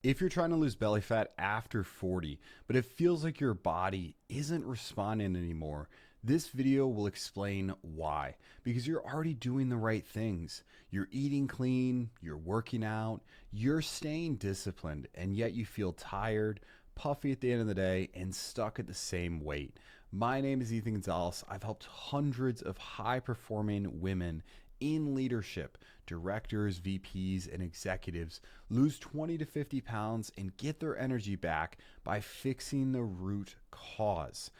If you're trying to lose belly fat after 40, but it feels like your body isn't responding anymore, this video will explain why. Because you're already doing the right things. You're eating clean, you're working out, you're staying disciplined, and yet you feel tired, puffy at the end of the day, and stuck at the same weight. My name is Ethan Gonzalez. I've helped hundreds of high performing women in leadership, directors, VPs, and executives lose 20 to 50 pounds and get their energy back by fixing the root cause.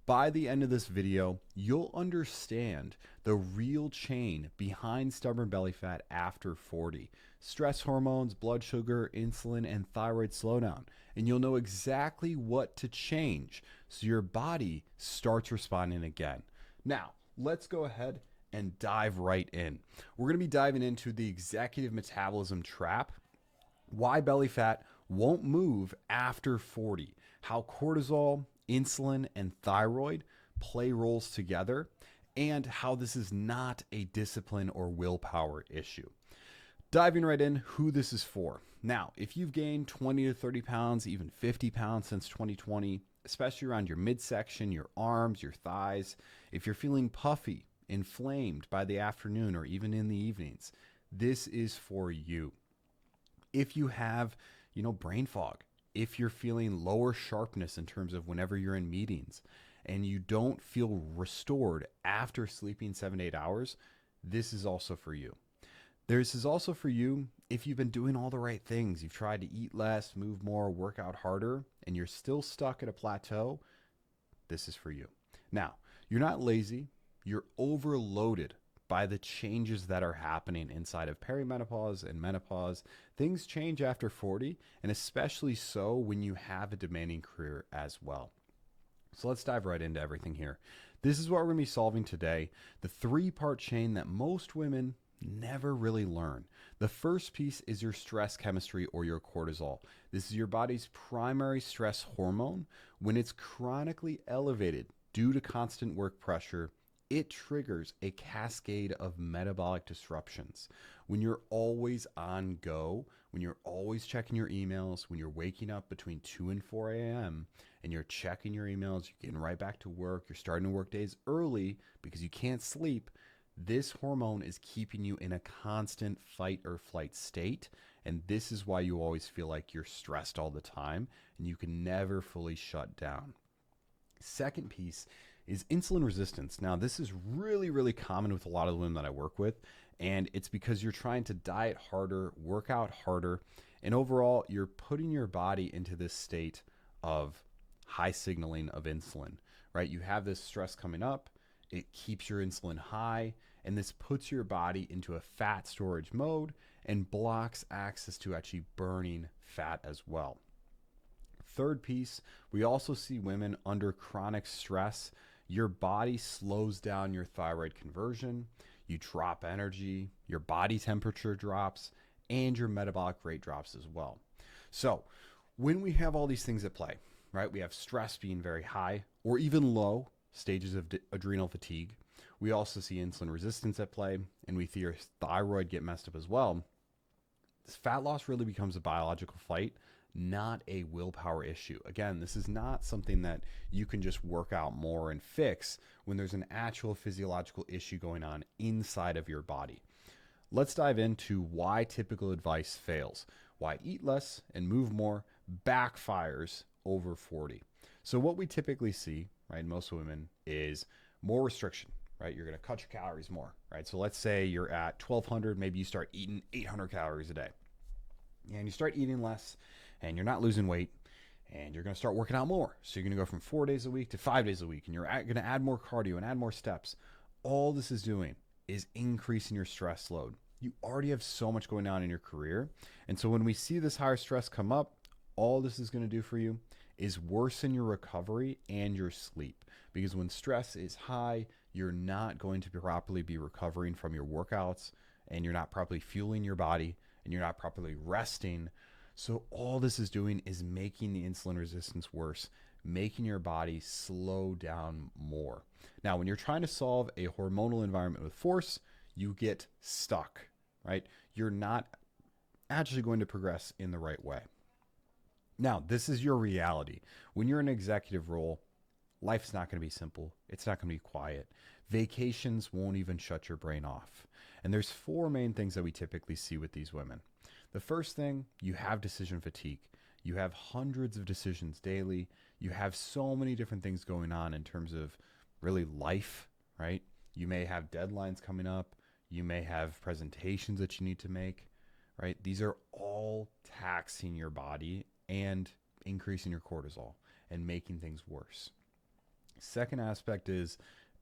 By the end of this video, you'll understand the real chain behind stubborn belly fat after 40. Stress hormones, blood sugar, insulin, and thyroid slowdown. And you'll know exactly what to change so your body starts responding again. Now, let's go ahead and dive right in. We're going to be diving into the executive metabolism trap, why belly fat won't move after 40, how cortisol, insulin, and thyroid play roles together, and how this is not a discipline or willpower issue. Diving right in, who this is for. Now, if you've gained 20 to 30 pounds, even 50 pounds since 2020, especially around your midsection, your arms, your thighs, if you're feeling puffy, inflamed by the afternoon or even in the evenings, this is for you. If you have, brain fog, if you're feeling lower sharpness in terms of whenever you're in meetings and you don't feel restored after sleeping 7 to 8 hours, this is also for you. This is also for you if you've been doing all the right things. You've tried to eat less, move more, work out harder, and you're still stuck at a plateau. This is for you. Now, you're not lazy. You're overloaded by the changes that are happening inside of perimenopause and menopause. Things change after 40, and especially so when you have a demanding career as well. So let's dive right into everything here. This is what we're going to be solving today, the three-part chain that most women never really learn. The first piece is your stress chemistry or your cortisol. This is your body's primary stress hormone. When it's chronically elevated due to constant work pressure, it triggers a cascade of metabolic disruptions. When you're always on go, when you're always checking your emails, when you're waking up between 2 and 4 a.m. and you're checking your emails, you're getting right back to work, you're starting to work days early because you can't sleep, this hormone is keeping you in a constant fight or flight state. And this is why you always feel like you're stressed all the time and you can never fully shut down. Second piece is insulin resistance. Now, this is really, really common with a lot of the women that I work with, and it's because you're trying to diet harder, work out harder, and overall, you're putting your body into this state of high signaling of insulin, right? You have this stress coming up, it keeps your insulin high, and this puts your body into a fat storage mode and blocks access to actually burning fat as well. Third piece, we also see women under chronic stress. Your body slows down your thyroid conversion, you drop energy, your body temperature drops, and your metabolic rate drops as well. So when we have all these things at play, right, we have stress being very high or even low stages of adrenal fatigue. We also see insulin resistance at play, and we see your thyroid get messed up as well. This fat loss really becomes a biological fight, not a willpower issue. Again, this is not something that you can just work out more and fix when there's an actual physiological issue going on inside of your body. Let's dive into why typical advice fails, why eat less and move more backfires over 40. So what we typically see, right, in most women is more restriction, right? You're going to cut your calories more, right? So let's say you're at 1,200, maybe you start eating 800 calories a day. And you start eating less, and you're not losing weight, and you're going to start working out more. So you're going to go from 4 days a week to 5 days a week, and you're going to add more cardio and add more steps. All this is doing is increasing your stress load. You already have so much going on in your career. And so when we see this higher stress come up, all this is going to do for you is worsen your recovery and your sleep. Because when stress is high, you're not going to properly be recovering from your workouts, and you're not properly fueling your body, and you're not properly resting. So all this is doing is making the insulin resistance worse, making your body slow down more. Now, when you're trying to solve a hormonal environment with force, you get stuck, right? You're not actually going to progress in the right way. Now, this is your reality. When you're in an executive role, life's not going to be simple. It's not going to be quiet. Vacations won't even shut your brain off. And there's four main things that we typically see with these women. The first thing, you have decision fatigue. You have hundreds of decisions daily. You have so many different things going on in terms of really life, right? You may have deadlines coming up. You may have presentations that you need to make, right? These are all taxing your body and increasing your cortisol and making things worse. Second aspect is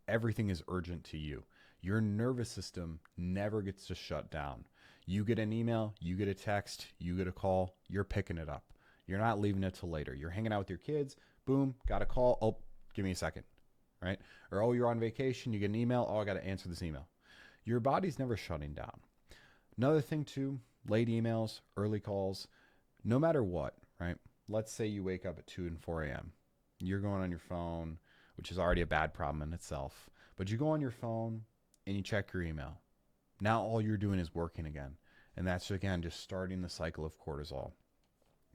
everything is urgent to you. Your nervous system never gets to shut down. You get an email, you get a text, you get a call, you're picking it up. You're not leaving it till later. You're hanging out with your kids, boom, got a call, oh, give me a second, right? Or, oh, you're on vacation, you get an email, oh, I got to answer this email. Your body's never shutting down. Another thing too, late emails, early calls, no matter what, right? Let's say you wake up at 2 and 4 a.m. You're going on your phone, which is already a bad problem in itself, but you go on your phone and you check your email. Now all you're doing is working again. And that's, again, just starting the cycle of cortisol.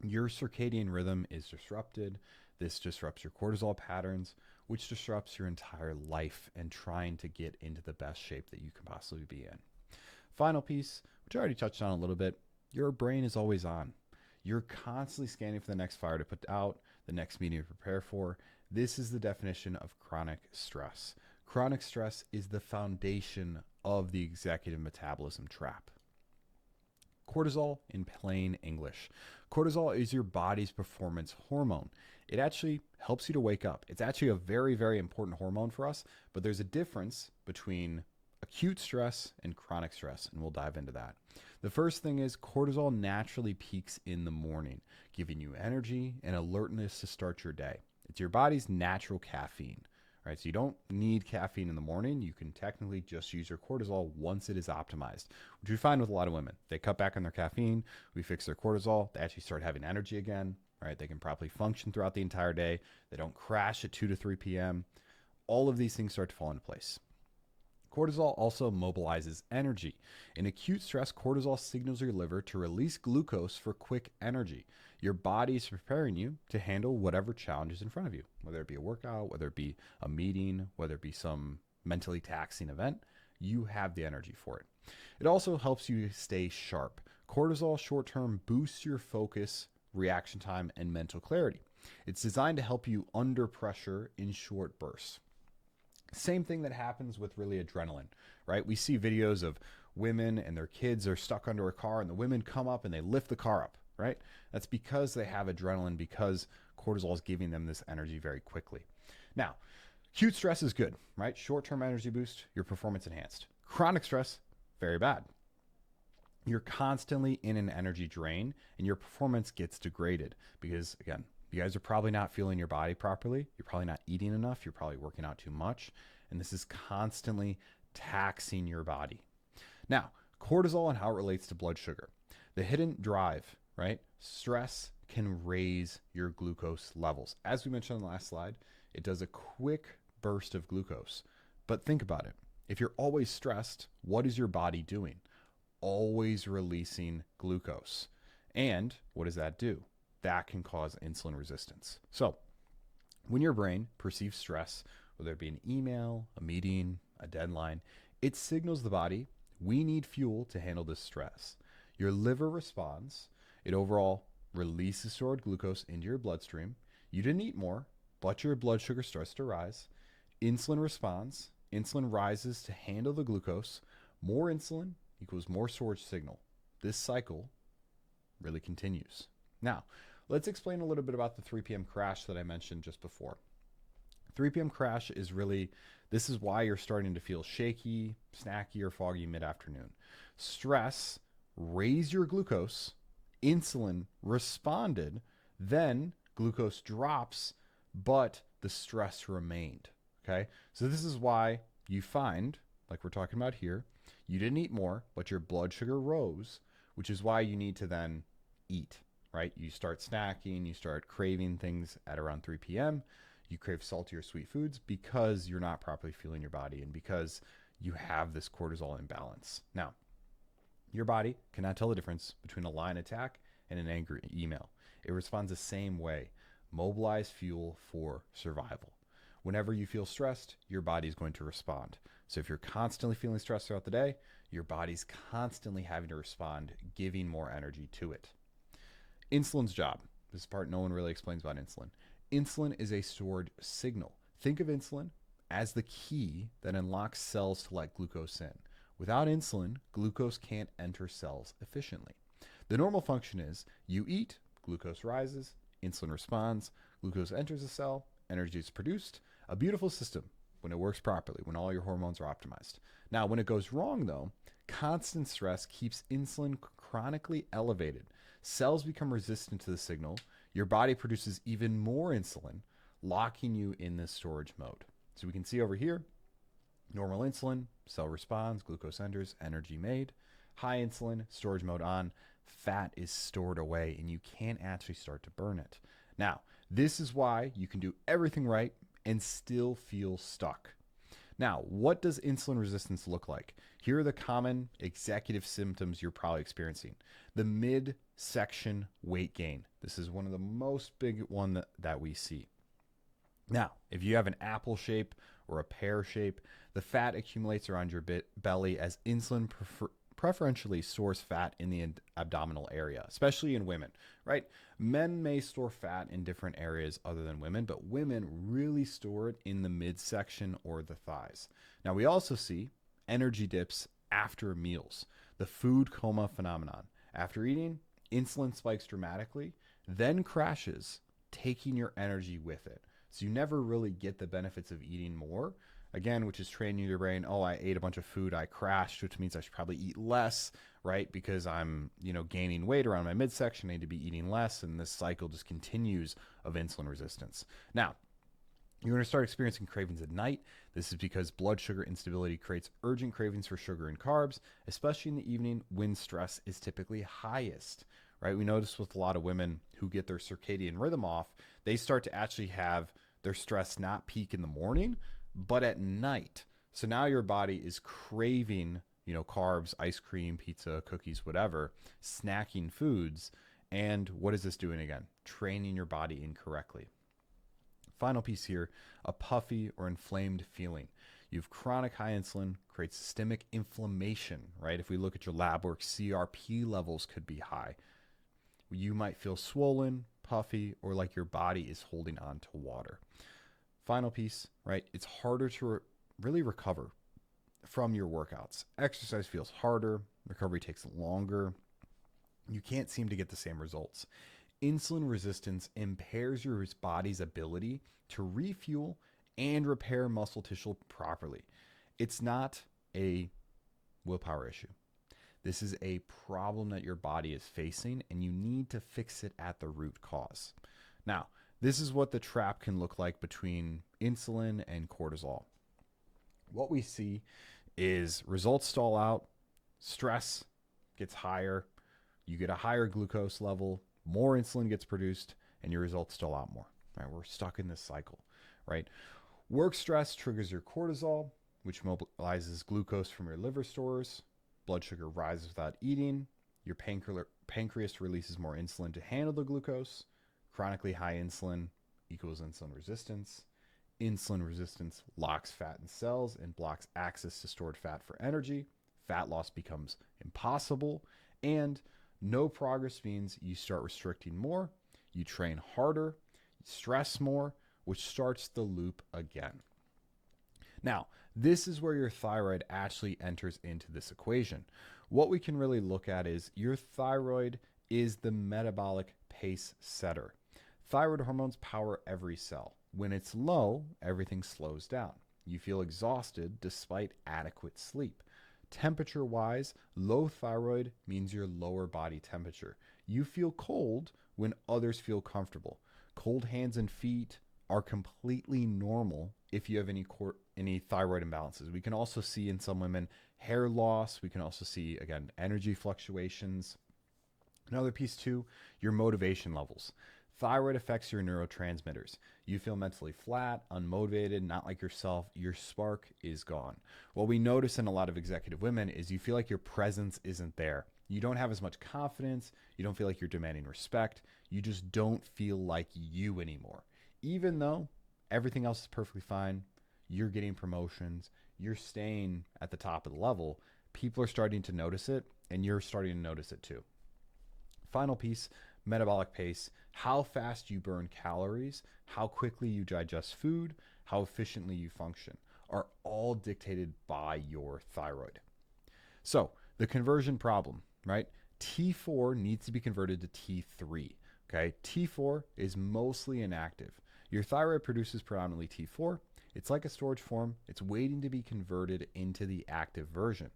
Your circadian rhythm is disrupted. This disrupts your cortisol patterns, which disrupts your entire life and trying to get into the best shape that you can possibly be in. Final piece, which I already touched on a little bit, your brain is always on. You're constantly scanning for the next fire to put out, the next meeting to prepare for. This is the definition of chronic stress. Chronic stress is the foundation of the executive metabolism trap. Cortisol in plain English. Cortisol is your body's performance hormone. It actually helps you to wake up. It's actually a very, very important hormone for us, but there's a difference between acute stress and chronic stress, and we'll dive into that. The first thing is cortisol naturally peaks in the morning, giving you energy and alertness to start your day. It's your body's natural caffeine. Right, so you don't need caffeine in the morning. You can technically just use your cortisol once it is optimized, which we find with a lot of women. They cut back on their caffeine, we fix their cortisol, they actually start having energy again, right? They can properly function throughout the entire day. They don't crash at 2 to 3 p.m. All of these things start to fall into place. Cortisol also mobilizes energy. In acute stress, cortisol signals your liver to release glucose for quick energy. Your body is preparing you to handle whatever challenge is in front of you, whether it be a workout, whether it be a meeting, whether it be some mentally taxing event. You have the energy for it. It also helps you stay sharp. Cortisol short-term boosts your focus, reaction time, and mental clarity. It's designed to help you under pressure in short bursts. Same thing that happens with really adrenaline, right? We see videos of women and their kids are stuck under a car and the women come up and they lift the car up, right? That's because they have adrenaline, because cortisol is giving them this energy very quickly. Now, acute stress is good, right? Short-term energy boost, your performance enhanced. Chronic stress, very bad. You're constantly in an energy drain and your performance gets degraded because, again, you guys are probably not fueling your body properly. You're probably not eating enough. You're probably working out too much. And this is constantly taxing your body. Now, cortisol and how it relates to blood sugar. The hidden drive, right? Stress can raise your glucose levels. As we mentioned on the last slide, it does a quick burst of glucose. But think about it. If you're always stressed, what is your body doing? Always releasing glucose. And what does that do? That can cause insulin resistance. So when your brain perceives stress, whether it be an email, a meeting, a deadline, it signals the body, we need fuel to handle this stress. Your liver responds. It overall releases stored glucose into your bloodstream. You didn't eat more, but your blood sugar starts to rise. Insulin responds. Insulin rises to handle the glucose. More insulin equals more storage signal. This cycle really continues. Now, let's explain a little bit about the 3 p.m. crash that I mentioned just before. 3 p.m. crash is really, this is why you're starting to feel shaky, snacky, or foggy mid-afternoon. Stress raised your glucose, insulin responded, then glucose drops, but the stress remained, okay? So this is why you find, like we're talking about here, you didn't eat more, but your blood sugar rose, which is why you need to then eat. Right? You start snacking, you start craving things at around 3 p.m. You crave salty or sweet foods because you're not properly fueling your body and because you have this cortisol imbalance. Now, your body cannot tell the difference between a lion attack and an angry email. It responds the same way. Mobilize fuel for survival. Whenever you feel stressed, your body is going to respond. So if you're constantly feeling stressed throughout the day, your body's constantly having to respond, giving more energy to it. Insulin's job. This part no one really explains about insulin. Insulin is a stored signal. Think of insulin as the key that unlocks cells to let glucose in. Without insulin, glucose can't enter cells efficiently. The normal function is you eat, glucose rises, insulin responds, glucose enters the cell, energy is produced. A beautiful system when it works properly, when all your hormones are optimized. Now, when it goes wrong, though, constant stress keeps insulin chronically elevated. Cells become resistant to the signal. Your body produces even more insulin, locking you in this storage mode. So we can see over here, normal insulin, cell responds, glucose enters, energy made. High insulin, storage mode on, fat is stored away, and you can't actually start to burn it. Now, this is why you can do everything right and still feel stuck. Now, what does insulin resistance look like? Here are the common executive symptoms you're probably experiencing. The midsection weight gain. This is one of the most big one that we see. Now, if you have an apple shape or a pear shape, the fat accumulates around your belly as insulin preferentially stores fat in the abdominal area, especially in women, right? Men may store fat in different areas other than women, but women really store it in the midsection or the thighs. Now, we also see energy dips after meals, the food coma phenomenon. After eating, insulin spikes dramatically, then crashes, taking your energy with it. So you never really get the benefits of eating more. Again, which is training your brain, oh, I ate a bunch of food, I crashed, which means I should probably eat less, right? Because I'm, gaining weight around my midsection, I need to be eating less, and this cycle just continues of insulin resistance. Now, you're going to start experiencing cravings at night. This is because blood sugar instability creates urgent cravings for sugar and carbs, especially in the evening when stress is typically highest, right? We notice with a lot of women who get their circadian rhythm off, they start to actually have their stress not peak in the morning, but at night. So now your body is craving, carbs, ice cream, pizza, cookies, whatever, snacking foods. And what is this doing again? Training your body incorrectly. Final piece here, a puffy or inflamed feeling. You have chronic high insulin, creates systemic inflammation, right? If we look at your lab work, CRP levels could be high. You might feel swollen, puffy, or like your body is holding on to water. Final piece, right? It's harder to really recover from your workouts. Exercise feels harder. Recovery takes longer. You can't seem to get the same results. Insulin resistance impairs your body's ability to refuel and repair muscle tissue properly. It's not a willpower issue. This is a problem that your body is facing, and you need to fix it at the root cause. Now, this is what the trap can look like between insulin and cortisol. What we see is results stall out, stress gets higher, you get a higher glucose level, more insulin gets produced, and your results stall out more. Right? We're stuck in this cycle, right? Work stress triggers your cortisol, which mobilizes glucose from your liver stores. Blood sugar rises without eating. Your pancreas releases more insulin to handle the glucose. Chronically high insulin equals insulin resistance. Insulin resistance locks fat in cells and blocks access to stored fat for energy. Fat loss becomes impossible, and no progress means you start restricting more, you train harder, you stress more, which starts the loop again. Now, this is where your thyroid actually enters into this equation. What we can really look at is your thyroid is the metabolic pace setter. Thyroid hormones power every cell. When it's low, everything slows down. You feel exhausted despite adequate sleep. Temperature-wise, low thyroid means your lower body temperature. You feel cold when others feel comfortable. Cold hands and feet are completely normal if you have any thyroid imbalances. We can also see in some women hair loss. We can also see, again, energy fluctuations. Another piece too, your motivation levels. Thyroid affects your neurotransmitters. You feel mentally flat, unmotivated, not like yourself. Your spark is gone. What we notice in a lot of executive women is you feel like your presence isn't there. You don't have as much confidence. You don't feel like you're demanding respect. You just don't feel like you anymore. Even though everything else is perfectly fine, you're getting promotions, you're staying at the top of the level, people are starting to notice it, and you're starting to notice it too. Final piece, metabolic pace, how fast you burn calories, how quickly you digest food, how efficiently you function are all dictated by your thyroid. So the conversion problem, right? T4 needs to be converted to T3, okay? T4 is mostly inactive. Your thyroid produces predominantly T4. It's like a storage form. It's waiting to be converted into the active version.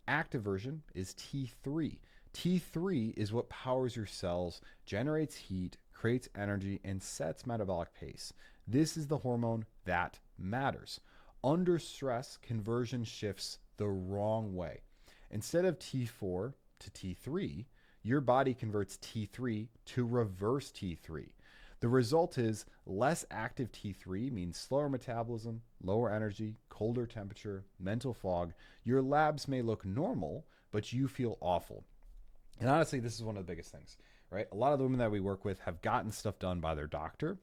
Active version is T3. T3 is what powers your cells, generates heat, creates energy, and sets metabolic pace. This is the hormone that matters. Under stress, conversion shifts the wrong way. Instead of T4 to T3, your body converts T3 to reverse T3. The result is less active T3 means slower metabolism, lower energy, colder temperature, mental fog. Your labs may look normal, but you feel awful. And honestly, this is one of the biggest things, right? A lot of the women that we work with have gotten stuff done by their doctor,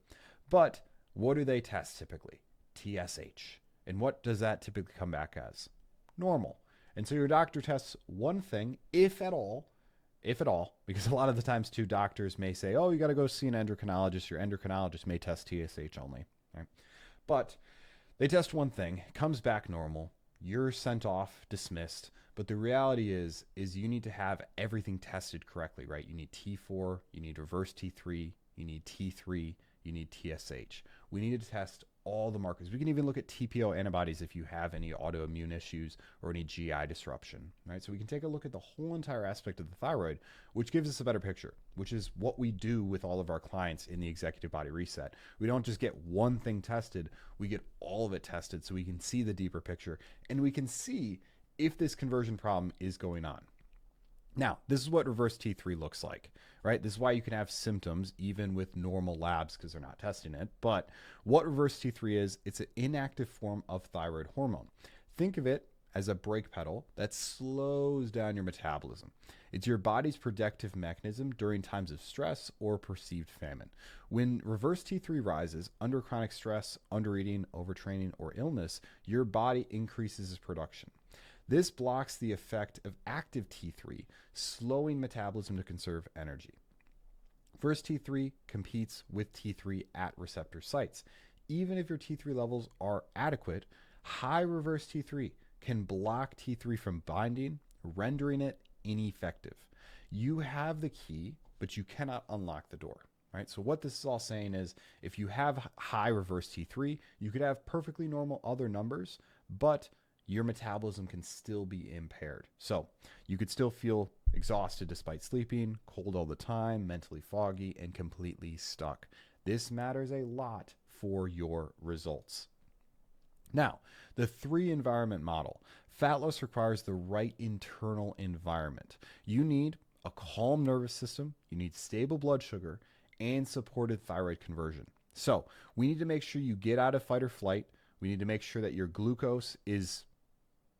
but what do they test typically? TSH. And what does that typically come back as? Normal. And so your doctor tests one thing, if at all, because a lot of the times too, doctors may say, oh, you got to go see an endocrinologist. Your endocrinologist may test TSH only, right? But they test one thing, comes back normal, you're sent off, dismissed. But the reality is you need to have everything tested correctly, right? You need T4, you need reverse T3, you need T3, you need TSH. We need to test all the markers. We can even look at TPO antibodies if you have any autoimmune issues or any GI disruption, right? So we can take a look at the whole entire aspect of the thyroid, which gives us a better picture, which is what we do with all of our clients in the Executive Body Reset. We don't just get one thing tested, we get all of it tested so we can see the deeper picture and we can see if this conversion problem is going on. Now, this is what reverse T3 looks like, right? This is why you can have symptoms even with normal labs because they're not testing it. But what reverse T3 is, it's an inactive form of thyroid hormone. Think of it as a brake pedal that slows down your metabolism. It's your body's protective mechanism during times of stress or perceived famine. When reverse T3 rises under chronic stress, undereating, overtraining, or illness, your body increases its production. This blocks the effect of active T3, slowing metabolism to conserve energy. First T3 competes with T3 at receptor sites. Even if your T3 levels are adequate, high reverse T3 can block T3 from binding, rendering it ineffective. You have the key, but you cannot unlock the door. Right? So what this is all saying is if you have high reverse T3, you could have perfectly normal other numbers, but your metabolism can still be impaired. So you could still feel exhausted despite sleeping, cold all the time, mentally foggy, and completely stuck. This matters a lot for your results. Now, the 3-environment model. Fat loss requires the right internal environment. You need a calm nervous system, you need stable blood sugar, and supported thyroid conversion. So we need to make sure you get out of fight or flight. We need to make sure that your glucose is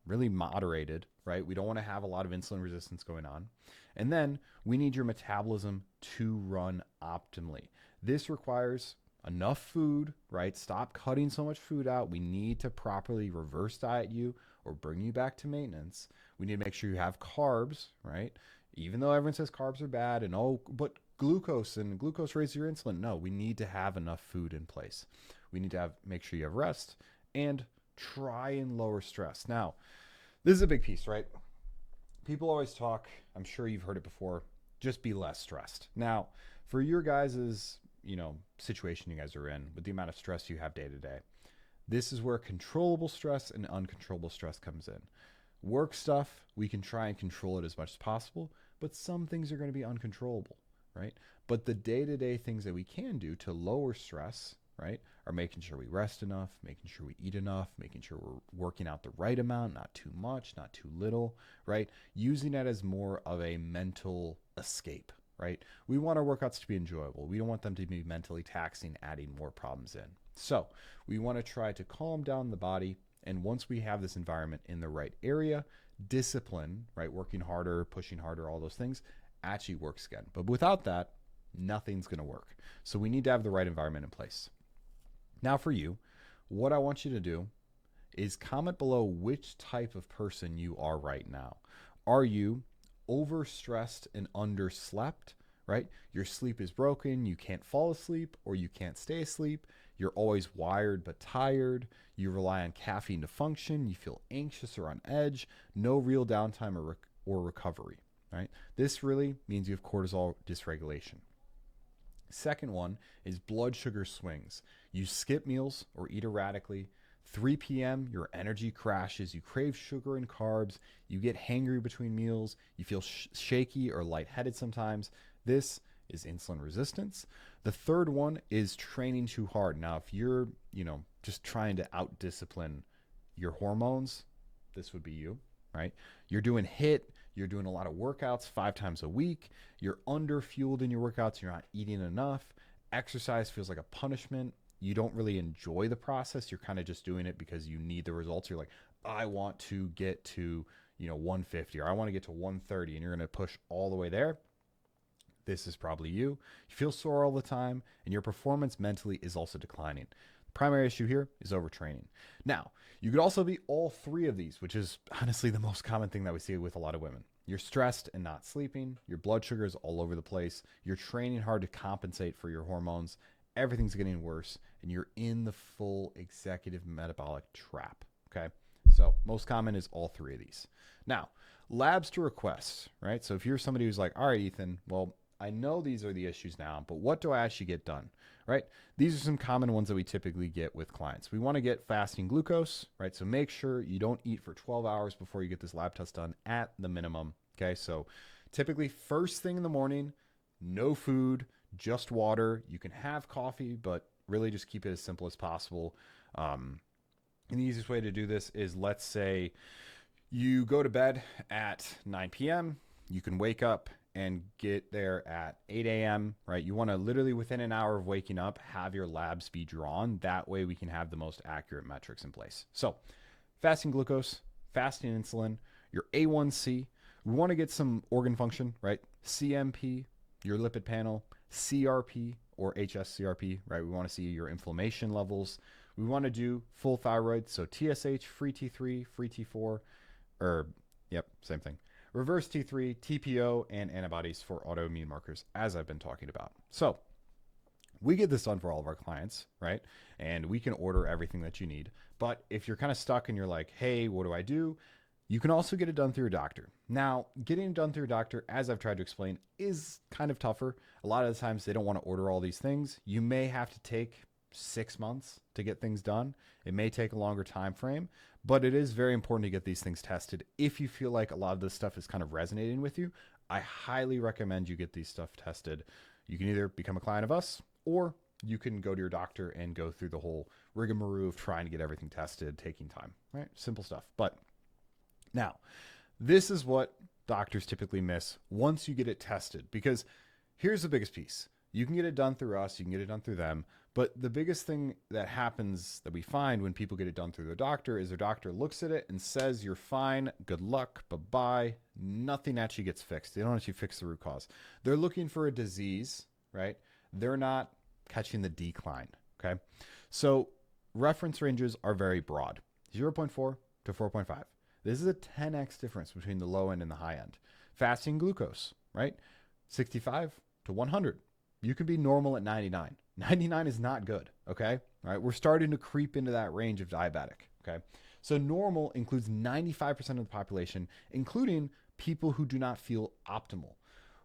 really moderated, right? We don't want to have a lot of insulin resistance going on. And then we need your metabolism to run optimally. This requires enough food, right? Stop cutting so much food out. We need to properly reverse diet you or bring you back to maintenance. We need to make sure you have carbs, right? Even though everyone says carbs are bad and but glucose raises your insulin. No, we need to have enough food in place. We need to make sure you have rest and try and lower stress. Now, this is a big piece, right? People always talk, I'm sure you've heard it before, just be less stressed. Now, for your guys' situation you guys are in with the amount of stress you have day to day, this is where controllable stress and uncontrollable stress comes in. Work stuff, we can try and control it as much as possible, but some things are going to be uncontrollable, right? But the day-to-day things that we can do to lower stress, right, are making sure we rest enough, making sure we eat enough, making sure we're working out the right amount, not too much, not too little, right? Using that as more of a mental escape, right? We want our workouts to be enjoyable. We don't want them to be mentally taxing, adding more problems in. So we want to try to calm down the body. And once we have this environment in the right area, discipline, right? Working harder, pushing harder, all those things actually works again. But without that, nothing's going to work. So we need to have the right environment in place. Now for you, what I want you to do is comment below which type of person you are right now. Are you overstressed and underslept, right? Your sleep is broken, you can't fall asleep or you can't stay asleep. You're always wired but tired. You rely on caffeine to function. You feel anxious or on edge. No real downtime or recovery, right? This really means you have cortisol dysregulation. Second one is blood sugar swings. You skip meals or eat erratically. 3 p.m., your energy crashes. You crave sugar and carbs. You get hangry between meals. You feel shaky or lightheaded sometimes. This is insulin resistance. The third one is training too hard. Now, if you're, just trying to out-discipline your hormones, this would be you, right? You're doing HIIT. You're doing a lot of workouts 5 times a week. You're under-fueled in your workouts. You're not eating enough. Exercise feels like a punishment. You don't really enjoy the process. You're kind of just doing it because you need the results. You're like, I want to get to, 150 or I want to get to 130, and you're going to push all the way there. This is probably you. You feel sore all the time, and your performance mentally is also declining. The primary issue here is overtraining. Now, you could also be all 3 of these, which is honestly the most common thing that we see with a lot of women. You're stressed and not sleeping. Your blood sugar is all over the place. You're training hard to compensate for your hormones. Everything's getting worse, and you're in the full executive metabolic trap, okay? So most common is all 3 of these. Now, labs to request, right? So if you're somebody who's like, all right, Ethan, well, I know these are the issues now, but what do I actually get done, right? These are some common ones that we typically get with clients. We want to get fasting glucose, right? So make sure you don't eat for 12 hours before you get this lab test done at the minimum, okay? So typically first thing in the morning, no food, just water. You can have coffee, but really just keep it as simple as possible. And the easiest way to do this is, let's say you go to bed at 9 p.m. You can wake up and get there at 8 a.m., right? You want to literally within an hour of waking up, have your labs be drawn. That way we can have the most accurate metrics in place. So fasting glucose, fasting insulin, your A1C. We want to get some organ function, right? CMP, your lipid panel, CRP or HSCRP, right? We want to see your inflammation levels. We want to do full thyroid, so TSH, free T3, free T4, same thing. Reverse T3, TPO, and antibodies for autoimmune markers, as I've been talking about. So we get this done for all of our clients, right? And we can order everything that you need. But if you're kind of stuck and you're like, hey, what do I do? You can also get it done through your doctor. Now, getting it done through your doctor, as I've tried to explain, is kind of tougher. A lot of the times they don't want to order all these things. You may have to take 6 months to get things done. It may take a longer time frame, but it is very important to get these things tested. If you feel like a lot of this stuff is kind of resonating with you, I highly recommend you get these stuff tested. You can either become a client of us, or you can go to your doctor and go through the whole rigmarole of trying to get everything tested, taking time, right? Simple stuff. But now, this is what doctors typically miss once you get it tested, because here's the biggest piece. You can get it done through us, you can get it done through them, but the biggest thing that happens that we find when people get it done through their doctor is their doctor looks at it and says, you're fine, good luck, bye-bye. Nothing actually gets fixed. They don't actually fix the root cause. They're looking for a disease, right? They're not catching the decline, okay? So reference ranges are very broad, 0.4 to 4.5. This is a 10x difference between the low end and the high end. Fasting glucose, right? 65 to 100. You can be normal at 99. 99 is not good, okay? All right, we're starting to creep into that range of diabetic, okay? So normal includes 95% of the population, including people who do not feel optimal.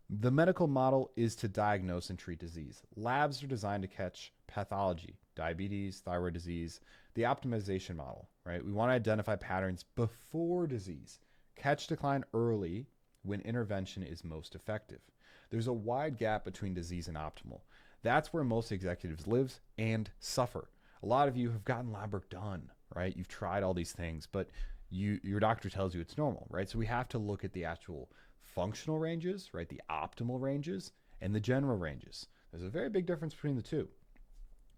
The medical model is to diagnose and treat disease. Labs are designed to catch pathology, diabetes, thyroid disease, the optimization model, right? We want to identify patterns before disease, catch decline early when intervention is most effective. There's a wide gap between disease and optimal. That's where most executives live and suffer. A lot of you have gotten lab work done, right? You've tried all these things, but your doctor tells you it's normal, right? So we have to look at the actual functional ranges, right? The optimal ranges, and the general ranges. There's a very big difference between the two.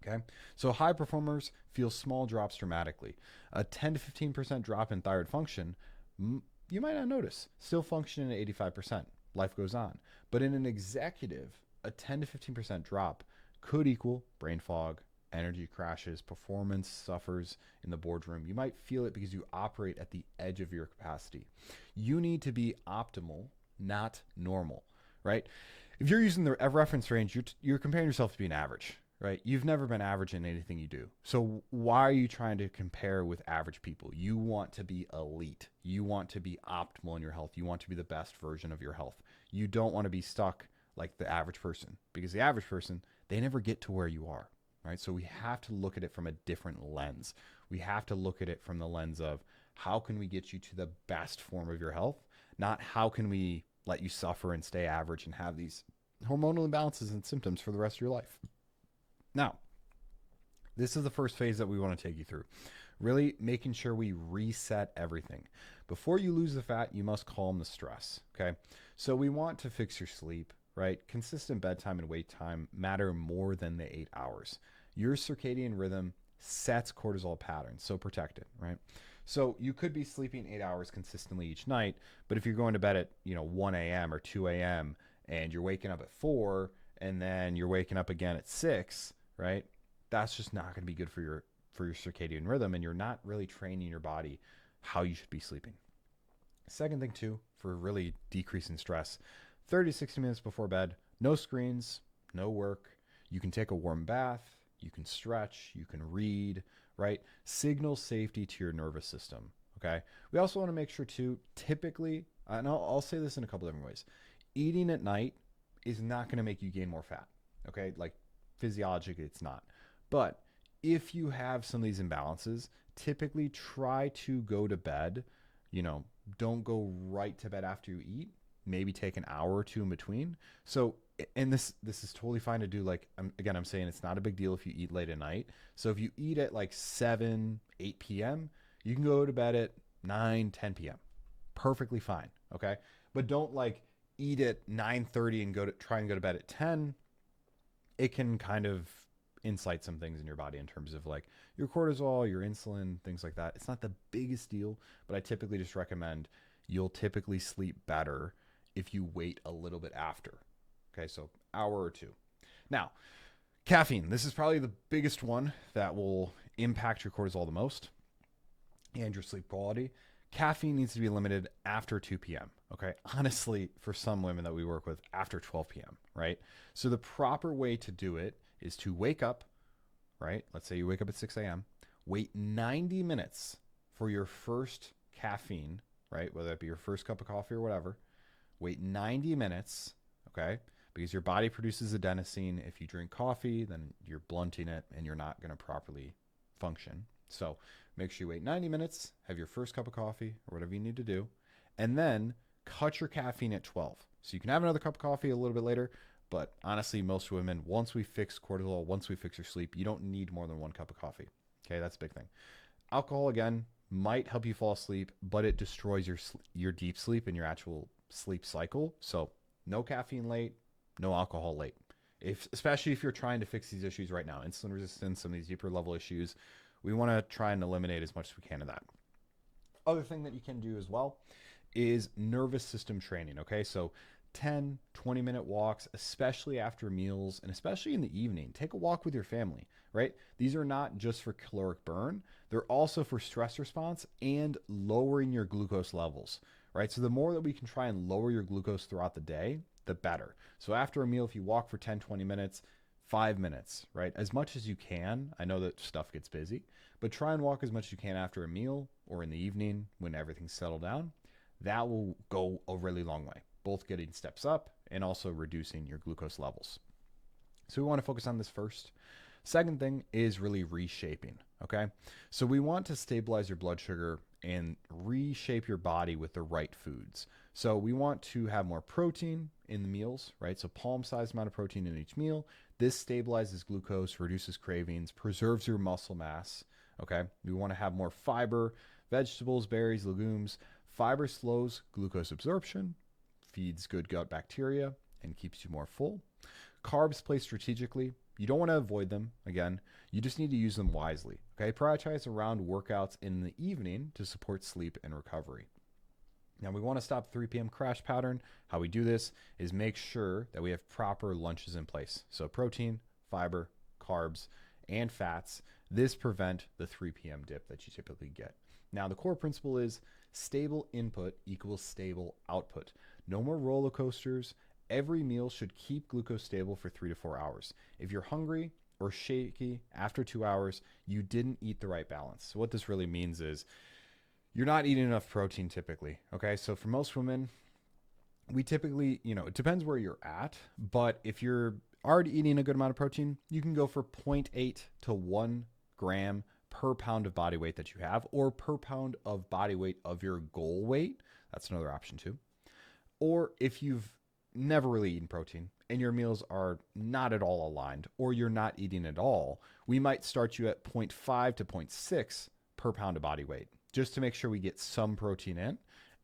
Okay, so high performers feel small drops dramatically. A 10 to 15% drop in thyroid function, you might not notice. Still functioning at 85%. Life goes on. But in an executive, a 10 to 15% drop could equal brain fog, energy crashes, performance suffers in the boardroom. You might feel it because you operate at the edge of your capacity. You need to be optimal, not normal, right? If you're using the reference range, you're comparing yourself to being average, right? You've never been average in anything you do. So why are you trying to compare with average people? You want to be elite. You want to be optimal in your health. You want to be the best version of your health. You don't want to be stuck like the average person, because the average person, they never get to where you are, right? So we have to look at it from a different lens. We have to look at it from the lens of how can we get you to the best form of your health, not how can we let you suffer and stay average and have these hormonal imbalances and symptoms for the rest of your life. Now, this is the first phase that we want to take you through. Really making sure we reset everything. Before you lose the fat, you must calm the stress, okay? So we want to fix your sleep, right? Consistent bedtime and wake time matter more than the 8 hours. Your circadian rhythm sets cortisol patterns, so protect it, right? So you could be sleeping 8 hours consistently each night, but if you're going to bed at 1 a.m. or 2 a.m. and you're waking up at 4 and then you're waking up again at 6, right? That's just not going to be good for your circadian rhythm, and you're not really training your body how you should be sleeping. Second thing too, for really decreasing stress, 30 to 60 minutes before bed, no screens, no work. You can take a warm bath, you can stretch, you can read, right? Signal safety to your nervous system, okay? We also want to make sure too, typically, and I'll say this in a couple different ways, eating at night is not going to make you gain more fat, okay? Like physiologically, it's not. But if you have some of these imbalances, typically try to go to bed, don't go right to bed after you eat. Maybe take an hour or two in between. So, and this is totally fine to do. Like, I'm saying it's not a big deal if you eat late at night. So if you eat at like 7, 8 p.m., you can go to bed at 9, 10 p.m. Perfectly fine, okay? But don't like eat at 9:30 and try and go to bed at 10. It can kind of incite some things in your body in terms of like your cortisol, your insulin, things like that. It's not the biggest deal, but I typically just recommend you'll typically sleep better if you wait a little bit after. Okay, so hour or two. Now, caffeine. This is probably the biggest one that will impact your cortisol the most and your sleep quality. Caffeine needs to be limited after 2 p.m. Okay, honestly, for some women that we work with, after 12 p.m. Right? So the proper way to do it is to wake up, right? Let's say you wake up at 6 a.m. Wait 90 minutes for your first caffeine, right? Whether that be your first cup of coffee or whatever. Wait 90 minutes, okay? Because your body produces adenosine. If you drink coffee, then you're blunting it and you're not going to properly function. So make sure you wait 90 minutes, have your first cup of coffee or whatever you need to do, and then cut your caffeine at 12. So you can have another cup of coffee a little bit later, but honestly, most women, once we fix cortisol, once we fix your sleep, you don't need more than 1 cup of coffee. Okay, that's a big thing. Alcohol, again, might help you fall asleep, but it destroys your deep sleep and your actual sleep cycle. So no caffeine late, no alcohol late. Especially if you're trying to fix these issues right now, insulin resistance, some of these deeper level issues, we want to try and eliminate as much as we can of that. Other thing that you can do as well is nervous system training. Okay, so 10, 20-minute walks, especially after meals and especially in the evening. Take a walk with your family, right? These are not just for caloric burn. They're also for stress response and lowering your glucose levels, right? So the more that we can try and lower your glucose throughout the day, the better. So after a meal, if you walk for 10, 20 minutes, 5 minutes, right? As much as you can. I know that stuff gets busy, but try and walk as much as you can after a meal or in the evening when everything's settled down. That will go a really long way, both getting steps up and also reducing your glucose levels. So we want to focus on this first. Second thing is really reshaping, okay? So we want to stabilize your blood sugar and reshape your body with the right foods. So we want to have more protein in the meals, right? So palm-sized amount of protein in each meal. This stabilizes glucose, reduces cravings, preserves your muscle mass, okay? We want to have more fiber, vegetables, berries, legumes. Fiber slows glucose absorption, feeds good gut bacteria, and keeps you more full. Carbs placed strategically. You don't want to avoid them. Again, you just need to use them wisely. Okay, prioritize around workouts in the evening to support sleep and recovery. Now, we want to stop 3 p.m. crash pattern. How we do this is make sure that we have proper lunches in place. So protein, fiber, carbs, and fats. This prevent the 3 p.m. dip that you typically get. Now, the core principle is stable input equals stable output. No more roller coasters. Every meal should keep glucose stable for 3 to 4 hours. If you're hungry or shaky after 2 hours, you didn't eat the right balance. So what this really means is you're not eating enough protein typically. Okay, so for most women, we typically, it depends where you're at, but if you're already eating a good amount of protein, you can go for 0.8 to 1 gram per pound of body weight that you have, or per pound of body weight of your goal weight. That's another option too. Or if you've never really eaten protein and your meals are not at all aligned, or you're not eating at all, we might start you at 0.5 to 0.6 per pound of body weight, just to make sure we get some protein in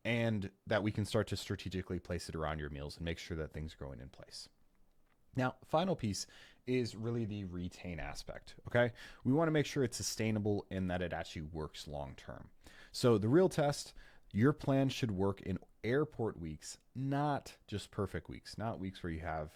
and that we can start to strategically place it around your meals and make sure that things are going in place. Now, final piece is really the retain aspect, okay? We want to make sure it's sustainable and that it actually works long term. So the real test, your plan should work in airport weeks, not just perfect weeks, not weeks where you have,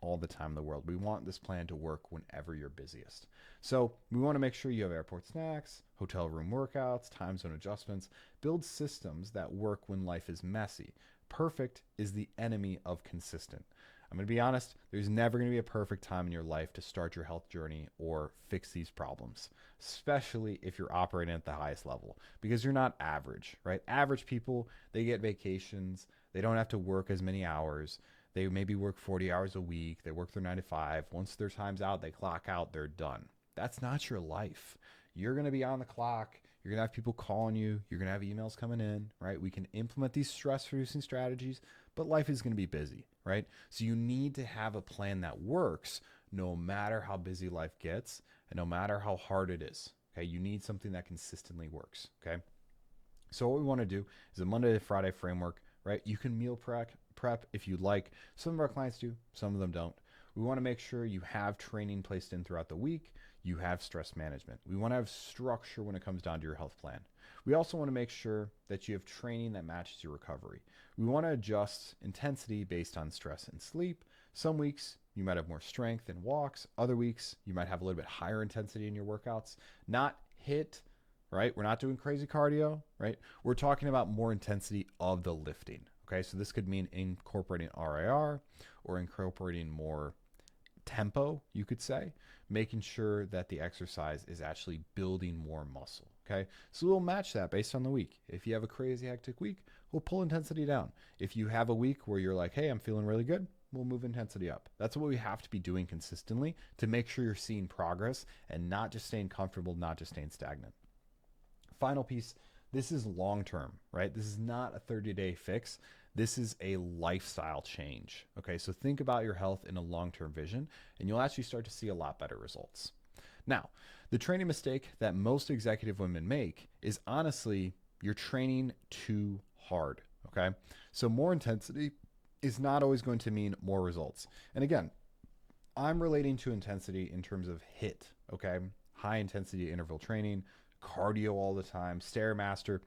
all the time in the world. We want this plan to work whenever you're busiest. So we want to make sure you have airport snacks, hotel room workouts, time zone adjustments, build systems that work when life is messy. Perfect is the enemy of consistent. I'm going to be honest, there's never going to be a perfect time in your life to start your health journey or fix these problems, especially if you're operating at the highest level, because you're not average, right? Average people, they get vacations. They don't have to work as many hours. They maybe work 40 hours a week. They work their 9 to 5. Once their time's out, they clock out, they're done. That's not your life. You're going to be on the clock. You're going to have people calling you. You're going to have emails coming in, right? We can implement these stress reducing strategies, but life is going to be busy, right? So you need to have a plan that works no matter how busy life gets and no matter how hard it is. Okay. You need something that consistently works. Okay. So what we want to do is a Monday to Friday framework, right? You can meal prep if you'd like. Some of our clients do, some of them don't. We want to make sure you have training placed in throughout the week. You have stress management. We want to have structure when it comes down to your health plan. We also want to make sure that you have training that matches your recovery. We want to adjust intensity based on stress and sleep. Some weeks you might have more strength and walks. Other weeks you might have a little bit higher intensity in your workouts. Not HIIT, right? We're not doing crazy cardio, right? We're talking about more intensity of the lifting. Okay, so this could mean incorporating RIR or incorporating more tempo, you could say, making sure that the exercise is actually building more muscle. Okay, so we'll match that based on the week. If you have a crazy hectic week, we'll pull intensity down. If you have a week where you're like, hey, I'm feeling really good, we'll move intensity up. That's what we have to be doing consistently to make sure you're seeing progress and not just staying comfortable, not just staying stagnant. Final piece, this is long-term, right? This is not a 30-day fix. This is a lifestyle change. Okay, so think about your health in a long-term vision, and you'll actually start to see a lot better results. Now, the training mistake that most executive women make is honestly, you're training too hard. Okay, so more intensity is not always going to mean more results. And again, I'm relating to intensity in terms of HIIT. Okay, high intensity interval training, cardio all the time, Stairmaster.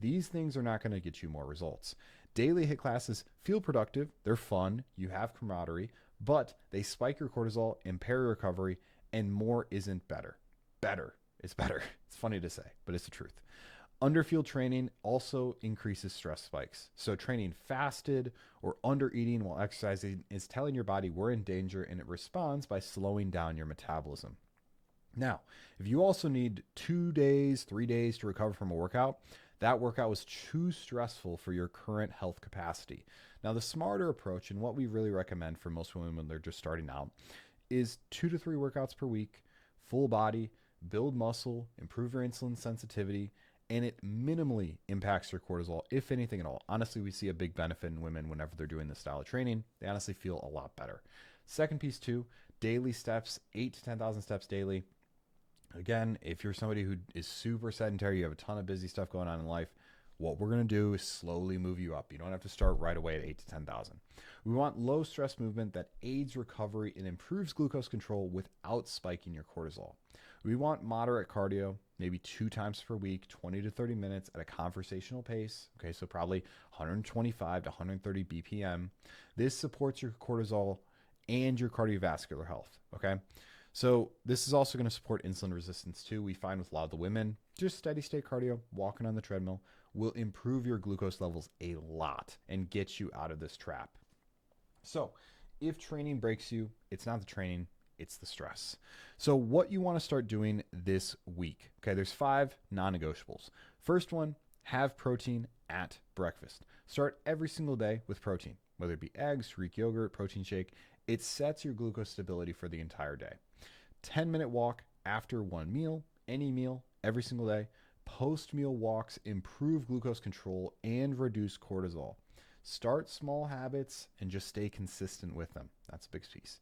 These things are not going to get you more results. Daily HIIT classes feel productive, they're fun, you have camaraderie, but they spike your cortisol, impair your recovery, and more isn't better. Better is better. It's funny to say, but it's the truth. Underfield training also increases stress spikes. So training fasted or under eating while exercising is telling your body we're in danger, and it responds by slowing down your metabolism. Now, if you also need 2 days, 3 days to recover from a workout, that workout was too stressful for your current health capacity. Now, the smarter approach, and what we really recommend for most women when they're just starting out, is 2 to 3 workouts per week, full body, build muscle, improve your insulin sensitivity, and it minimally impacts your cortisol, if anything at all. Honestly, we see a big benefit in women whenever they're doing this style of training. They honestly feel a lot better. Second piece too, daily steps, 8 to 10,000 steps daily. Again, if you're somebody who is super sedentary, you have a ton of busy stuff going on in life, what we're going to do is slowly move you up. You don't have to start right away at 8 to 10,000. We want low stress movement that aids recovery and improves glucose control without spiking your cortisol. We want moderate cardio, maybe 2 times per week, 20 to 30 minutes at a conversational pace. Okay, so probably 125 to 130 BPM. This supports your cortisol and your cardiovascular health. Okay, so this is also going to support insulin resistance too. We find with a lot of the women, just steady state cardio, walking on the treadmill will improve your glucose levels a lot and get you out of this trap. So if training breaks you, it's not the training, it's the stress. So what you want to start doing this week, okay, there's 5 non-negotiables. First one, have protein at breakfast. Start every single day with protein, whether it be eggs, Greek yogurt, protein shake. It sets your glucose stability for the entire day. 10-minute walk after one meal, any meal, every single day. Post-meal walks improve glucose control and reduce cortisol. Start small habits and just stay consistent with them. That's a big piece.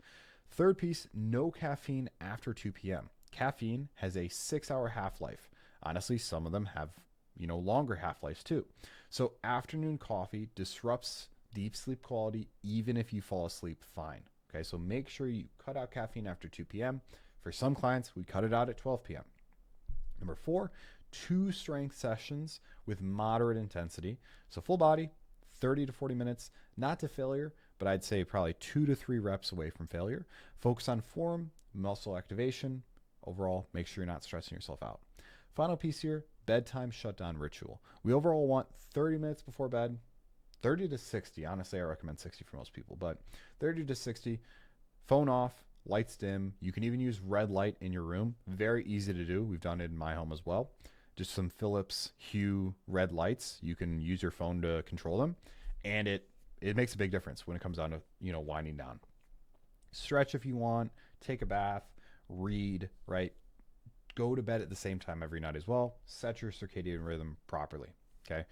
Third piece, no caffeine after 2 p.m. Caffeine has a 6-hour half-life. Honestly, some of them have, longer half-lives too. So afternoon coffee disrupts deep sleep quality even if you fall asleep fine. Okay, so make sure you cut out caffeine after 2 p.m. For some clients, we cut it out at 12 p.m. Number 4, 2 strength sessions with moderate intensity. So full body, 30 to 40 minutes, not to failure, but I'd say probably 2 to 3 reps away from failure. Focus on form, muscle activation. Overall, make sure you're not stressing yourself out. Final piece here, bedtime shutdown ritual. We overall want 30 minutes before bed, 30 to 60. Honestly, I recommend 60 for most people, but 30 to 60, phone off, lights dim. You can even use red light in your room. Very easy to do. We've done it in my home as well. Just some Philips Hue red lights. You can use your phone to control them, and it makes a big difference when it comes down to, winding down. Stretch if you want, take a bath, read, right? Go to bed at the same time every night as well. Set your circadian rhythm properly, okay?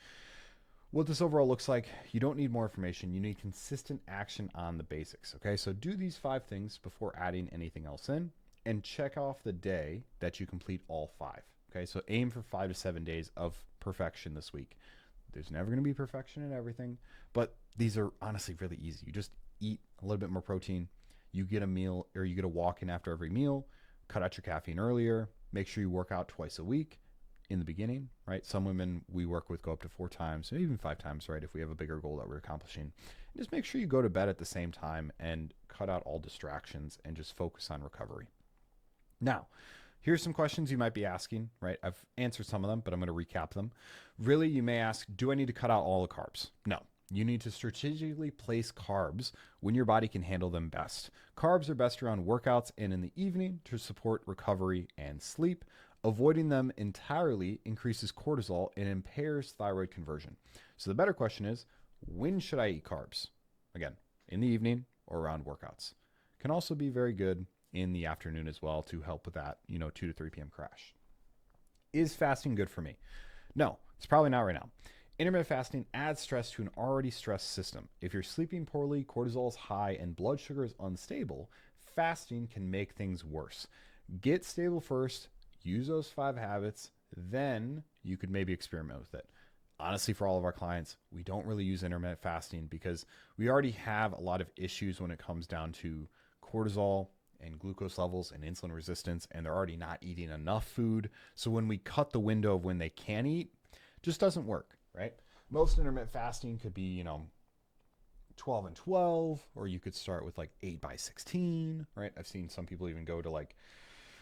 What this overall looks like, you don't need more information. You need consistent action on the basics, okay? So do these 5 things before adding anything else in, and check off the day that you complete all 5, okay? So aim for 5 to 7 days of perfection this week. There's never going to be perfection in everything, but these are honestly really easy. You just eat a little bit more protein. You get a meal, or you get a walk in after every meal. Cut out your caffeine earlier. Make sure you work out twice a week in the beginning, right? Some women we work with go up to 4 times, even 5 times, right? If we have a bigger goal that we're accomplishing. Just make sure you go to bed at the same time and cut out all distractions and just focus on recovery. Now, here's some questions you might be asking, right? I've answered some of them, but I'm going to recap them. Really, you may ask, do I need to cut out all the carbs? No. You need to strategically place carbs when your body can handle them best. Carbs are best around workouts and in the evening to support recovery and sleep. Avoiding them entirely increases cortisol and impairs thyroid conversion. So the better question is, when should I eat carbs? Again, in the evening or around workouts. Can also be very good in the afternoon as well to help with that, 2 to 3 p.m. crash. Is fasting good for me? No, it's probably not right now. Intermittent fasting adds stress to an already stressed system. If you're sleeping poorly, cortisol is high, and blood sugar is unstable, fasting can make things worse. Get stable first, use those 5 habits, then you could maybe experiment with it. Honestly, for all of our clients, we don't really use intermittent fasting because we already have a lot of issues when it comes down to cortisol and glucose levels and insulin resistance, and they're already not eating enough food. So when we cut the window of when they can eat, it just doesn't work, right? Most intermittent fasting could be, 12 and 12, or you could start with like 8 by 16, right? I've seen some people even go to like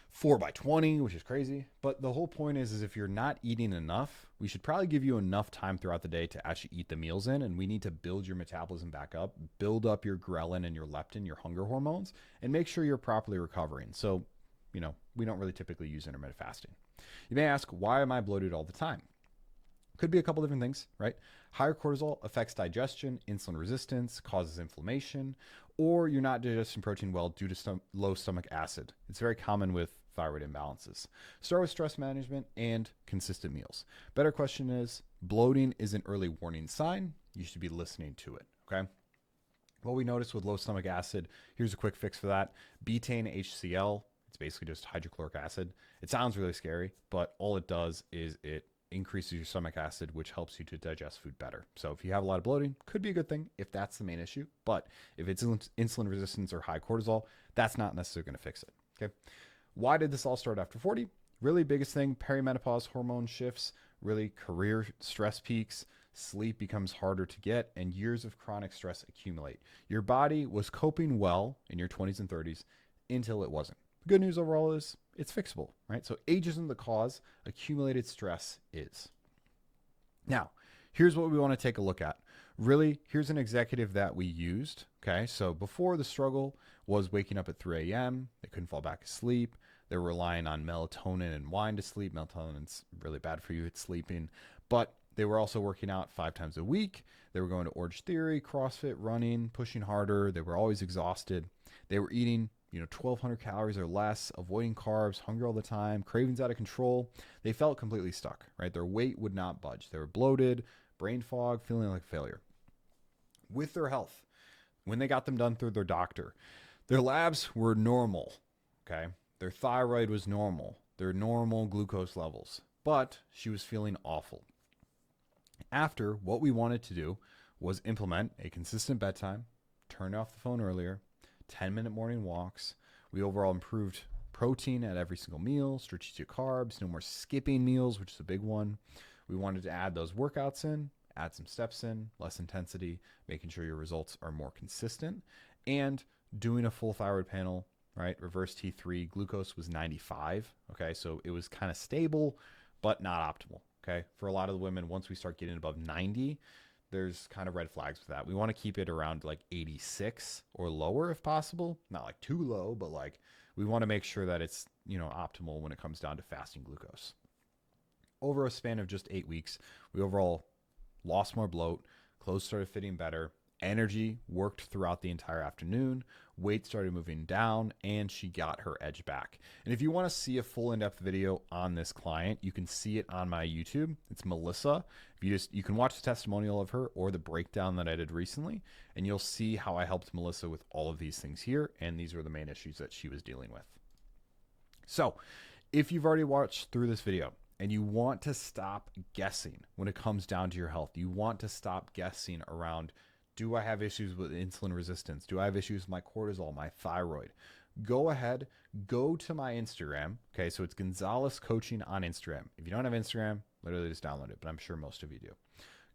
4 by 20, which is crazy. But the whole point is if you're not eating enough, we should probably give you enough time throughout the day to actually eat the meals in. And we need to build your metabolism back up, build up your ghrelin and your leptin, your hunger hormones, and make sure you're properly recovering. So, we don't really typically use intermittent fasting. You may ask, why am I bloated all the time? Could be a couple different things, right? Higher cortisol affects digestion, insulin resistance, causes inflammation, or you're not digesting protein well due to low stomach acid. It's very common with thyroid imbalances. Start with stress management and consistent meals. Better question is, bloating is an early warning sign. You should be listening to it, okay? What we notice with low stomach acid, here's a quick fix for that. Betaine HCl, it's basically just hydrochloric acid. It sounds really scary, but all it does is it increases your stomach acid, which helps you to digest food better. So if you have a lot of bloating, could be a good thing if that's the main issue. But if it's insulin resistance or high cortisol, that's not necessarily going to fix it. Okay. Why did this all start after 40? Really biggest thing, perimenopause hormone shifts, really career stress peaks, sleep becomes harder to get, and years of chronic stress accumulate. Your body was coping well in your 20s and 30s until it wasn't. The good news overall is it's fixable, right? So age isn't the cause, accumulated stress is. Now, here's what we want to take a look at. Really, here's an executive that we used, okay? So before, the struggle was waking up at 3 a.m. They couldn't fall back asleep. They're relying on melatonin and wine to sleep. Melatonin's really bad for you. It's sleeping. But they were also working out 5 times a week. They were going to Orange Theory, CrossFit, running, pushing harder. They were always exhausted. They were eating 1,200 calories or less, avoiding carbs, hungry all the time, cravings out of control. They felt completely stuck, right? Their weight would not budge. They were bloated, brain fog, feeling like a failure. With their health, when they got them done through their doctor, their labs were normal, okay? Their thyroid was normal, their normal glucose levels, but she was feeling awful. After, what we wanted to do was implement a consistent bedtime, turn off the phone earlier, 10-minute morning walks. We overall improved protein at every single meal, strategic carbs, no more skipping meals, which is a big one. We wanted to add those workouts in, add some steps in, less intensity, making sure your results are more consistent, and doing a full thyroid panel, right? Reverse T3, glucose was 95, okay? So it was kind of stable, but not optimal, okay? For a lot of the women, once we start getting above 90, there's kind of red flags with that. We want to keep it around like 86 or lower if possible. Not like too low, but like we want to make sure that it's, optimal when it comes down to fasting glucose. Over a span of just 8 weeks, we overall lost more bloat, clothes started fitting better, energy worked throughout the entire afternoon, weight started moving down, and she got her edge back. And if you want to see a full in-depth video on this client, you can see it on my YouTube. It's Melissa. You can watch the testimonial of her or the breakdown that I did recently, and you'll see how I helped Melissa with all of these things here, and these were the main issues that she was dealing with. So if you've already watched through this video and you want to stop guessing when it comes down to your health, you want to stop guessing around, do I have issues with insulin resistance? Do I have issues with my cortisol, my thyroid? Go ahead, go to my Instagram. Okay, so it's Gonzalez Coaching on Instagram. If you don't have Instagram, literally just download it, but I'm sure most of you do.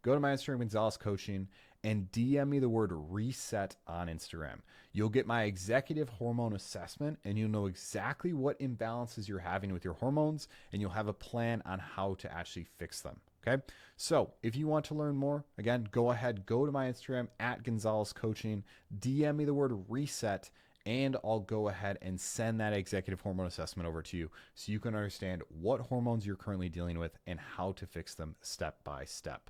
Go to my Instagram, Gonzalez Coaching, and DM me the word reset on Instagram. You'll get my executive hormone assessment, and you'll know exactly what imbalances you're having with your hormones, and you'll have a plan on how to actually fix them. Okay, so if you want to learn more, again, go ahead, go to my Instagram at Gonzalez Coaching, DM me the word reset, and I'll go ahead and send that executive hormone assessment over to you so you can understand what hormones you're currently dealing with and how to fix them step by step.